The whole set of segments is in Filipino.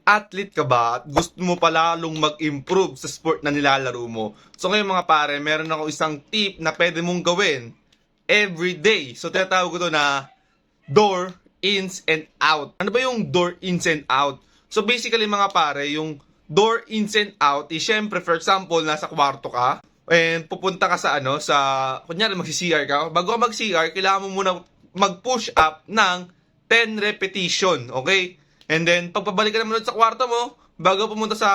athlete ka ba at gusto mo pa lalong mag-improve sa sport na nilalaro mo? So ngayon mga pare, meron ako isang tip na pwede mong gawin every day. So tinatawag ko to na door ins and out. Ano ba yung door ins and out? So basically mga pare, yung door ins and out is syempre, for example, nasa kwarto ka and pupunta ka sa kunyari magsi-CR ka. Bago ka mag-CR, kailangan mo muna mag-push up ng 10 repetition, okay? And then, pagpabalik ka naman ulit sa kwarto mo, bago pumunta sa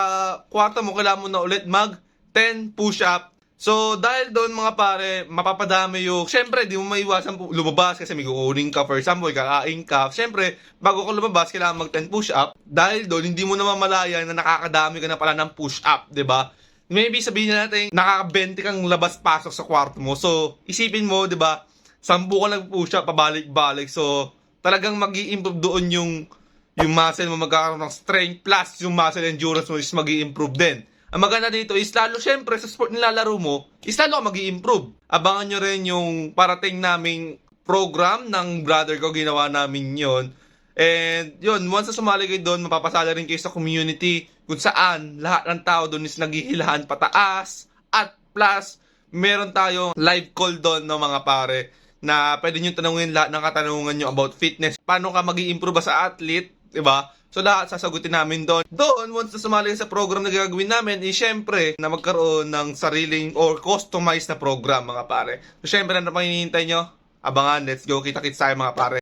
kwarto mo, kailangan mo na ulit mag 10 push-up. So, dahil doon mga pare, mapapadami yung, syempre, di mo maiwasan lumabas kasi may kukunin ka, for example, kakain ka. Syempre, bago ka lumabas, kailangan mag 10 push-up. Dahil doon, hindi mo na mamalayan na nakakadami ka na pala ng push-up, di ba? Maybe sabihin natin, nakaka-20 kang labas-pasok sa kwarto mo. So, isipin mo, di ba, 10 ka nag-push-up, pabalik-balik. So, talagang mag-i-improve doon yung muscle mo, magkakaroon ng strength plus yung muscle endurance mo is mag-i-improve din. Ang maganda dito is lalo syempre sa sport nilalaro mo, is lalo ka mag-i-improve. Abangan nyo rin yung parating naming program ng brother ko, ginawa namin yon. And yun, once na sumali kayo doon, mapapasala rin kayo sa community kung saan lahat ng tao doon is naghihilahan pataas. At plus, meron tayong live call doon ng mga pare na pwede nyo tanungin lahat ng katanungan nyo about fitness. Paano ka mag-i-improve sa athlete, diba? So lahat sasagutin namin doon. Doon, once na sumali sa program na gagawin namin, syempre na magkaroon ng sariling or customized na program mga pare. So syempre, ano pang hinihintay nyo? Abangan, let's go, kita-kits tayo mga pare.